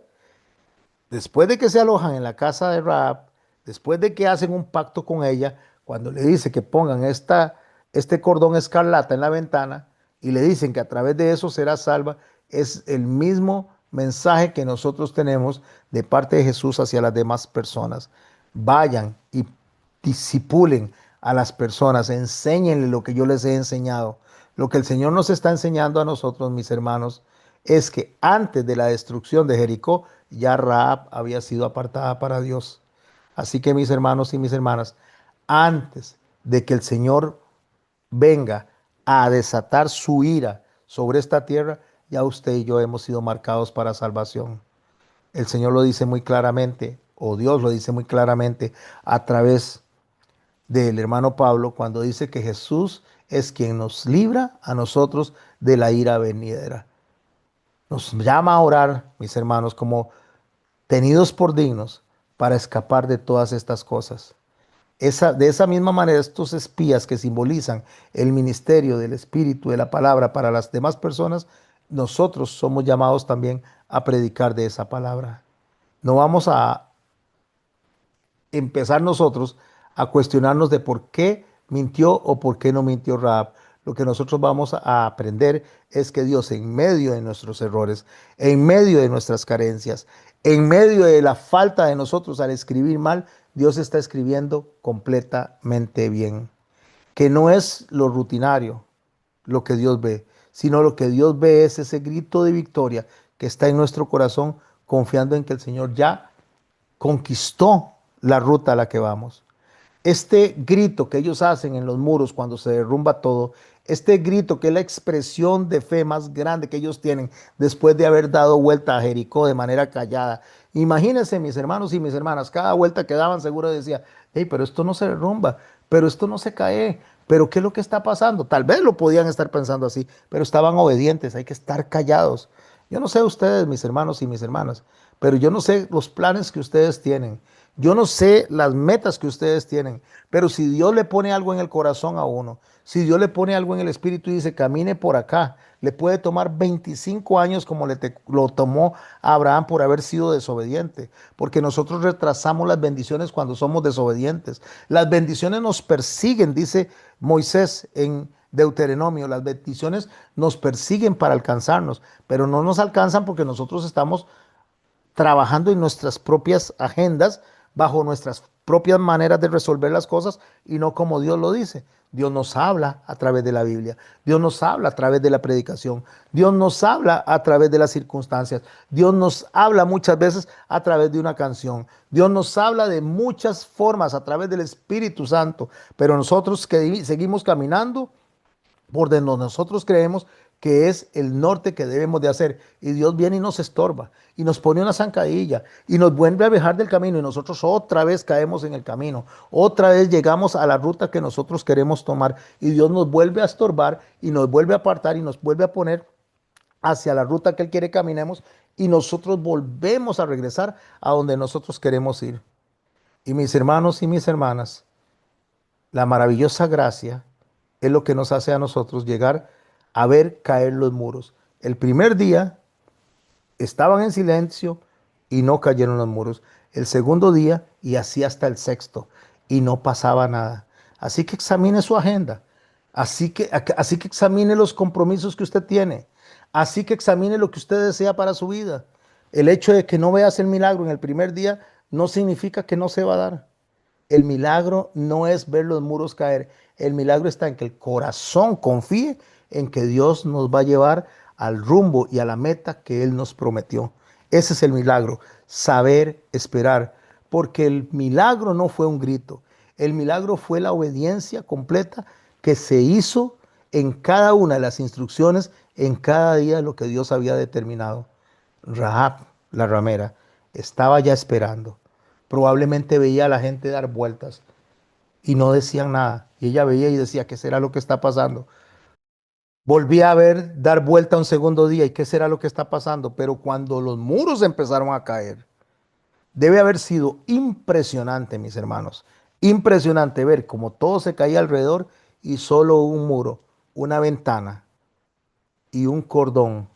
después de que se alojan en la casa de Rahab, después de que hacen un pacto con ella, cuando le dice que pongan este cordón escarlata en la ventana y le dicen que a través de eso será salva, es el mismo mensaje que nosotros tenemos de parte de Jesús hacia las demás personas. Vayan y disipulen a las personas, enséñenle lo que yo les he enseñado. Lo que el Señor nos está enseñando a nosotros, mis hermanos, es que antes de la destrucción de Jericó, ya Rahab había sido apartada para Dios. Así que mis hermanos y mis hermanas, antes de que el Señor venga a desatar su ira sobre esta tierra, ya usted y yo hemos sido marcados para salvación. El Señor lo dice muy claramente, o Dios lo dice muy claramente a través del hermano Pablo, cuando dice que Jesús es quien nos libra a nosotros de la ira venidera. Nos llama a orar, mis hermanos, como tenidos por dignos para escapar de todas estas cosas. De esa misma manera, estos espías que simbolizan el ministerio del Espíritu, de la palabra para las demás personas, nosotros somos llamados también a predicar de esa palabra. No vamos a empezar nosotros a cuestionarnos de por qué mintió o por qué no mintió Rahab. Lo que nosotros vamos a aprender es que Dios, en medio de nuestros errores, en medio de nuestras carencias, en medio de la falta de nosotros al escribir mal, Dios está escribiendo completamente bien. Que no es lo rutinario lo que Dios ve, sino lo que Dios ve es ese grito de victoria que está en nuestro corazón, confiando en que el Señor ya conquistó la ruta a la que vamos. Este grito que ellos hacen en los muros cuando se derrumba todo, este grito que es la expresión de fe más grande que ellos tienen después de haber dado vuelta a Jericó de manera callada. Imagínense, mis hermanos y mis hermanas, cada vuelta que daban seguro decía: hey, pero esto no se derrumba, pero esto no se cae, pero ¿qué es lo que está pasando? Tal vez lo podían estar pensando así, pero estaban obedientes, hay que estar callados. Yo no sé ustedes, mis hermanos y mis hermanas, pero yo no sé los planes que ustedes tienen. Yo no sé las metas que ustedes tienen, pero si Dios le pone algo en el corazón a uno, si Dios le pone algo en el espíritu y dice camine por acá, le puede tomar 25 años como lo tomó a Abraham por haber sido desobediente, porque nosotros retrasamos las bendiciones cuando somos desobedientes. Las bendiciones nos persiguen, dice Moisés en Deuteronomio, las bendiciones nos persiguen para alcanzarnos, pero no nos alcanzan porque nosotros estamos trabajando en nuestras propias agendas, bajo nuestras propias maneras de resolver las cosas y no como Dios lo dice. Dios nos habla a través de la Biblia, Dios nos habla a través de la predicación, Dios nos habla a través de las circunstancias, Dios nos habla muchas veces a través de una canción, Dios nos habla de muchas formas a través del Espíritu Santo, pero nosotros que seguimos caminando por donde nosotros creemos que es el norte que debemos de hacer. Y Dios viene y nos estorba y nos pone una zancadilla y nos vuelve a alejar del camino y nosotros otra vez caemos en el camino. Otra vez llegamos a la ruta que nosotros queremos tomar y Dios nos vuelve a estorbar y nos vuelve a apartar y nos vuelve a poner hacia la ruta que Él quiere que caminemos y nosotros volvemos a regresar a donde nosotros queremos ir. Y mis hermanos y mis hermanas, la maravillosa gracia es lo que nos hace a nosotros llegar a ver caer los muros. El primer día estaban en silencio y no cayeron los muros. El segundo día y así hasta el sexto y no pasaba nada. Así que examine su agenda. Así que examine los compromisos que usted tiene. Así que examine lo que usted desea para su vida. El hecho de que no veas el milagro en el primer día no significa que no se va a dar. El milagro no es ver los muros caer. El milagro está en que el corazón confíe en que Dios nos va a llevar al rumbo y a la meta que Él nos prometió. Ese es el milagro, saber esperar. Porque el milagro no fue un grito. El milagro fue la obediencia completa que se hizo en cada una de las instrucciones, en cada día de lo que Dios había determinado. Rahab, la ramera, estaba ya esperando. Probablemente veía a la gente dar vueltas y no decían nada. Y ella veía y decía, ¿qué será lo que está pasando? Volvía a ver dar vuelta un segundo día y qué será lo que está pasando. Pero cuando los muros empezaron a caer, debe haber sido impresionante, mis hermanos. Impresionante ver cómo todo se caía alrededor y solo un muro, una ventana y un cordón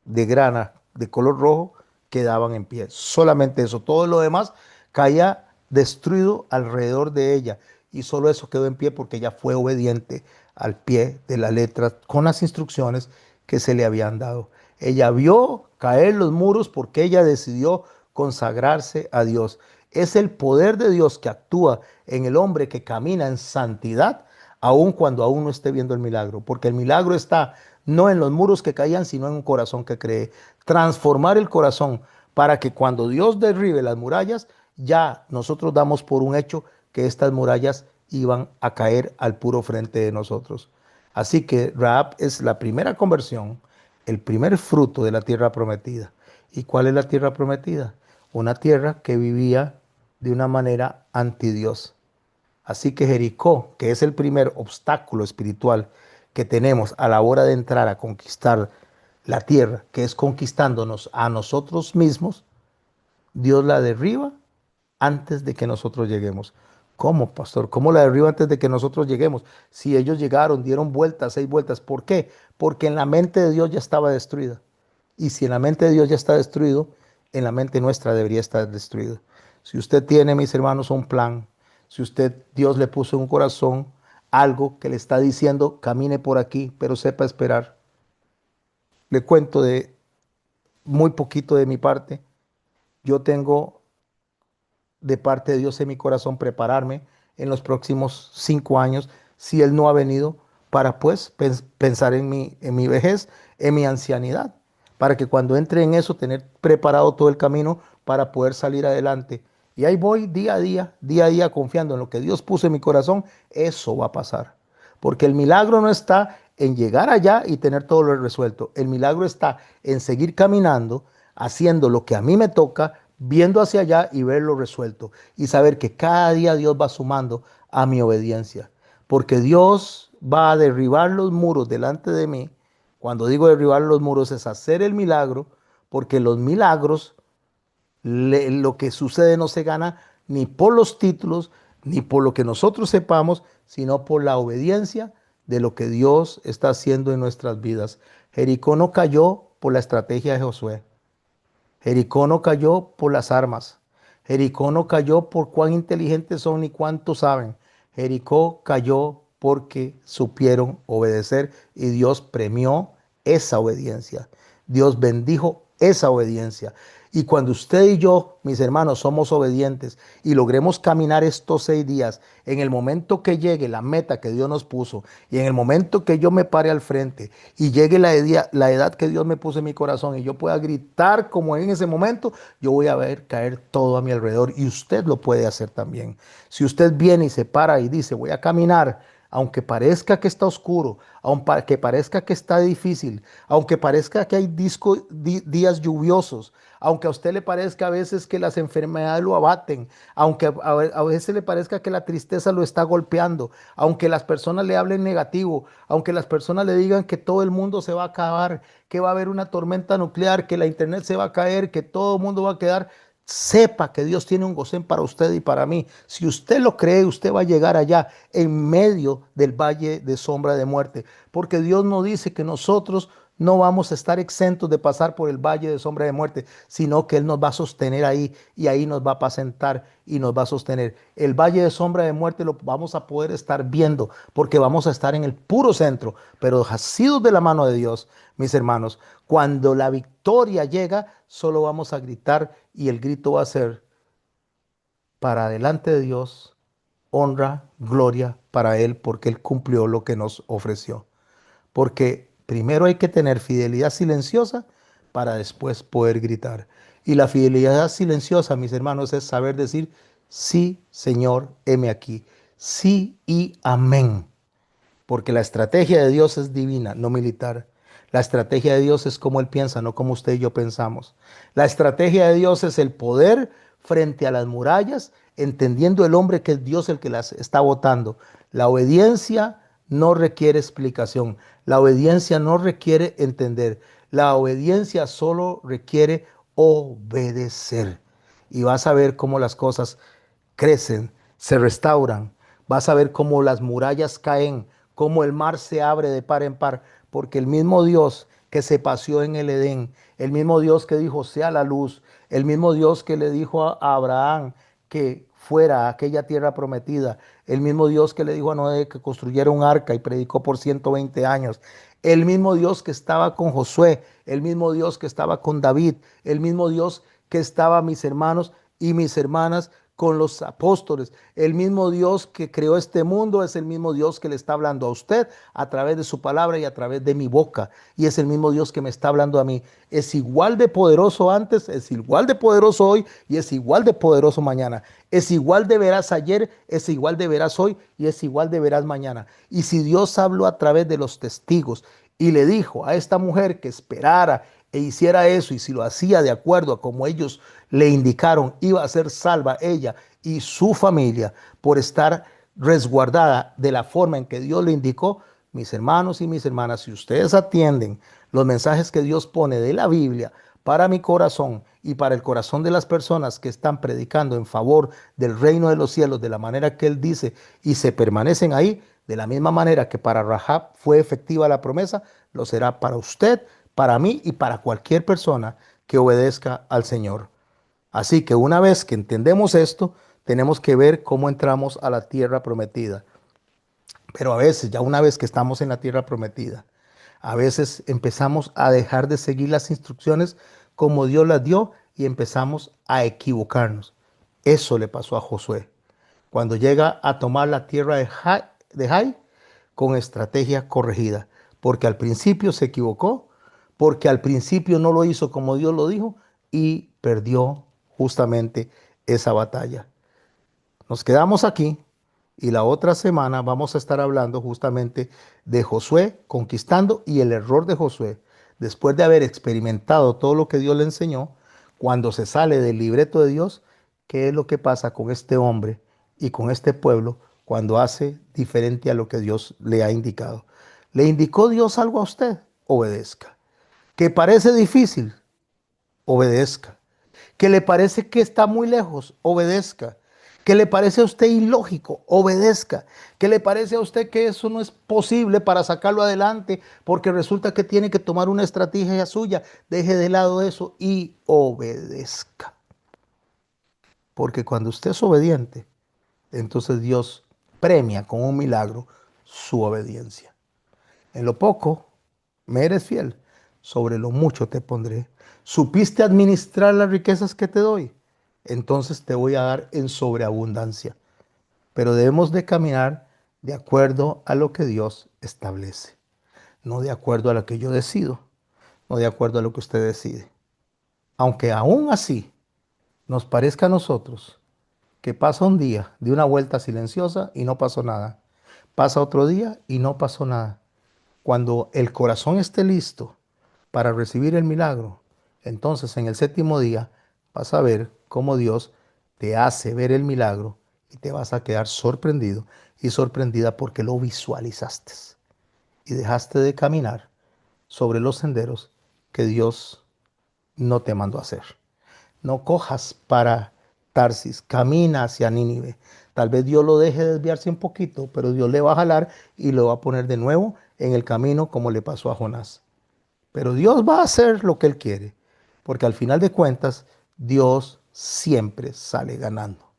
de grana de color rojo quedaban en pie. Solamente eso. Todo lo demás caía destruido alrededor de ella. Y solo eso quedó en pie porque ella fue obediente al pie de la letra con las instrucciones que se le habían dado. Ella vio caer los muros porque ella decidió consagrarse a Dios. Es el poder de Dios que actúa en el hombre que camina en santidad, aun cuando aún no esté viendo el milagro, porque el milagro está no en los muros que caían, sino en un corazón que cree. Transformar el corazón para que cuando Dios derribe las murallas, ya nosotros damos por un hecho que estas murallas iban a caer al puro frente de nosotros. Así que Rahab es la primera conversión, el primer fruto de la tierra prometida. ¿Y cuál es la tierra prometida? Una tierra que vivía de una manera anti Dios. Así que Jericó, que es el primer obstáculo espiritual que tenemos a la hora de entrar a conquistar la tierra, que es conquistándonos a nosotros mismos, Dios la derriba antes de que nosotros lleguemos. ¿Cómo, pastor? ¿Cómo la derriba antes de que nosotros lleguemos? Si ellos llegaron, dieron vueltas, 6 vueltas. ¿Por qué? Porque en la mente de Dios ya estaba destruida. Y si en la mente de Dios ya está destruido, en la mente nuestra debería estar destruido. Si usted tiene, mis hermanos, un plan, si usted, Dios le puso en un corazón algo que le está diciendo, camine por aquí, pero sepa esperar. Le cuento de muy poquito de mi parte. Yo tengo de parte de Dios en mi corazón prepararme en los próximos 5 años, si Él no ha venido, para pues pensar en mi vejez, en mi ancianidad, para que cuando entre en eso, tener preparado todo el camino para poder salir adelante. Y ahí voy día a día, confiando en lo que Dios puso en mi corazón, eso va a pasar. Porque el milagro no está en llegar allá y tener todo lo resuelto. El milagro está en seguir caminando, haciendo lo que a mí me toca, viendo hacia allá y verlo resuelto. Y saber que cada día Dios va sumando a mi obediencia. Porque Dios va a derribar los muros delante de mí. Cuando digo derribar los muros es hacer el milagro, porque los milagros, lo que sucede no se gana ni por los títulos, ni por lo que nosotros sepamos, sino por la obediencia de lo que Dios está haciendo en nuestras vidas. Jericó no cayó por la estrategia de Josué. Jericó no cayó por las armas. Jericó no cayó por cuán inteligentes son ni cuánto saben. Jericó cayó porque supieron obedecer y Dios premió esa obediencia. Dios bendijo esa obediencia. Y cuando usted y yo, mis hermanos, somos obedientes y logremos caminar estos 6 días, en el momento que llegue la meta que Dios nos puso y en el momento que yo me pare al frente y llegue la edad que Dios me puso en mi corazón y yo pueda gritar como en ese momento, yo voy a ver caer todo a mi alrededor y usted lo puede hacer también. Si usted viene y se para y dice, voy a caminar, aunque parezca que está oscuro, aunque parezca que está difícil, aunque parezca que hay días lluviosos, aunque a usted le parezca a veces que las enfermedades lo abaten, aunque a veces le parezca que la tristeza lo está golpeando, aunque las personas le hablen negativo, aunque las personas le digan que todo el mundo se va a acabar, que va a haber una tormenta nuclear, que la internet se va a caer, que todo el mundo va a quedar, Sepa que Dios tiene un Gosén para usted y para mí. Si usted lo cree, usted va a llegar allá en medio del valle de sombra de muerte. Porque Dios no dice que nosotros no vamos a estar exentos de pasar por el valle de sombra de muerte, sino que Él nos va a sostener ahí y ahí nos va a apacentar y nos va a sostener. El valle de sombra de muerte lo vamos a poder estar viendo porque vamos a estar en el puro centro, pero asidos de la mano de Dios, mis hermanos. Cuando la victoria llega, solo vamos a gritar y el grito va a ser para delante de Dios, honra, gloria para Él, porque Él cumplió lo que nos ofreció. Porque primero hay que tener fidelidad silenciosa para después poder gritar. Y la fidelidad silenciosa, mis hermanos, es saber decir, sí, Señor, heme aquí. Sí y amén. Porque la estrategia de Dios es divina, no militar. La estrategia de Dios es como Él piensa, no como usted y yo pensamos. La estrategia de Dios es el poder frente a las murallas, entendiendo el hombre que es Dios el que las está votando. La obediencia no requiere explicación. La obediencia no requiere entender. La obediencia solo requiere obedecer. Y vas a ver cómo las cosas crecen, se restauran. Vas a ver cómo las murallas caen, cómo el mar se abre de par en par, porque el mismo Dios que se paseó en el Edén, el mismo Dios que dijo sea la luz, el mismo Dios que le dijo a Abraham que fuera a aquella tierra prometida, el mismo Dios que le dijo a Noé que construyera un arca y predicó por 120 años, el mismo Dios que estaba con Josué, el mismo Dios que estaba con David, el mismo Dios que estaba, mis hermanos y mis hermanas, con los apóstoles. El mismo Dios que creó este mundo es el mismo Dios que le está hablando a usted a través de su palabra y a través de mi boca. Y es el mismo Dios que me está hablando a mí. Es igual de poderoso antes, es igual de poderoso hoy y es igual de poderoso mañana. Es igual de veraz ayer, es igual de veraz hoy y es igual de veraz mañana. Y si Dios habló a través de los testigos y le dijo a esta mujer que esperara e hiciera eso, y si lo hacía de acuerdo a como ellos le indicaron, iba a ser salva ella y su familia por estar resguardada de la forma en que Dios le indicó. Mis hermanos y mis hermanas, si ustedes atienden los mensajes que Dios pone de la Biblia para mi corazón y para el corazón de las personas que están predicando en favor del reino de los cielos de la manera que Él dice y se permanecen ahí, de la misma manera que para Rahab fue efectiva la promesa, lo será para usted, para mí y para cualquier persona que obedezca al Señor. Así que una vez que entendemos esto, tenemos que ver cómo entramos a la tierra prometida. Pero a veces, ya una vez que estamos en la tierra prometida, a veces empezamos a dejar de seguir las instrucciones como Dios las dio y empezamos a equivocarnos. Eso le pasó a Josué. Cuando llega a tomar la tierra de Jai con estrategia corregida, porque al principio se equivocó, porque al principio no lo hizo como Dios lo dijo y perdió justamente esa batalla. Nos quedamos aquí y la otra semana vamos a estar hablando justamente de Josué conquistando y el error de Josué, después de haber experimentado todo lo que Dios le enseñó, cuando se sale del libreto de Dios, qué es lo que pasa con este hombre y con este pueblo cuando hace diferente a lo que Dios le ha indicado. ¿Le indicó Dios algo a usted? Obedezca. ¿Que parece difícil? Obedezca. ¿Que le parece que está muy lejos? Obedezca. ¿Que le parece a usted ilógico? Obedezca. ¿Que le parece a usted que eso no es posible para sacarlo adelante porque resulta que tiene que tomar una estrategia suya? Deje de lado eso y obedezca. Porque cuando usted es obediente, entonces Dios premia con un milagro su obediencia. En lo poco me eres fiel, sobre lo mucho te pondré. ¿Supiste administrar las riquezas que te doy? Entonces te voy a dar en sobreabundancia. Pero debemos de caminar de acuerdo a lo que Dios establece, no de acuerdo a lo que yo decido, no de acuerdo a lo que usted decide. Aunque aún así nos parezca a nosotros que pasa un día de una vuelta silenciosa y no pasó nada. Pasa otro día y no pasó nada. Cuando el corazón esté listo para recibir el milagro, entonces en el séptimo día vas a ver cómo Dios te hace ver el milagro y te vas a quedar sorprendido y sorprendida porque lo visualizaste y dejaste de caminar sobre los senderos que Dios no te mandó a hacer. No cojas para Tarsis, camina hacia Nínive. Tal vez Dios lo deje desviarse un poquito, pero Dios le va a jalar y lo va a poner de nuevo en el camino como le pasó a Jonás. Pero Dios va a hacer lo que Él quiere, porque al final de cuentas, Dios siempre sale ganando,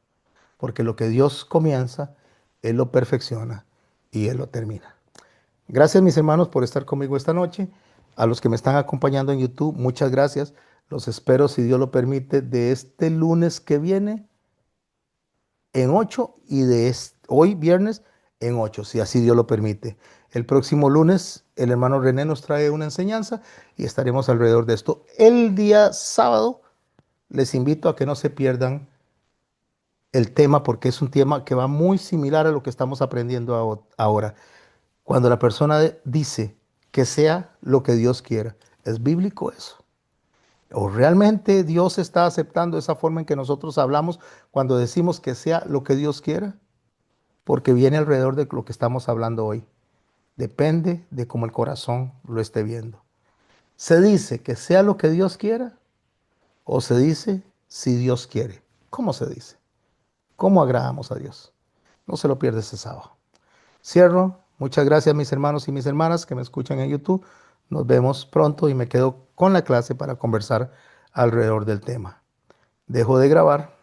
porque lo que Dios comienza, Él lo perfecciona y Él lo termina. Gracias mis hermanos por estar conmigo esta noche. A los que me están acompañando en YouTube, muchas gracias. Los espero, si Dios lo permite, de este lunes que viene en 8 y de hoy viernes en 8, si así Dios lo permite. El próximo lunes el hermano René nos trae una enseñanza y estaremos alrededor de esto. El día sábado les invito a que no se pierdan el tema porque es un tema que va muy similar a lo que estamos aprendiendo ahora. Cuando la persona dice que sea lo que Dios quiera, ¿es bíblico eso? ¿O realmente Dios está aceptando esa forma en que nosotros hablamos cuando decimos que sea lo que Dios quiera? Porque viene alrededor de lo que estamos hablando hoy. Depende de cómo el corazón lo esté viendo. ¿Se dice que sea lo que Dios quiera o se dice si Dios quiere? ¿Cómo se dice? ¿Cómo agradamos a Dios? No se lo pierda ese sábado. Cierro. Muchas gracias mis hermanos y mis hermanas que me escuchan en YouTube. Nos vemos pronto y me quedo con la clase para conversar alrededor del tema. Dejo de grabar.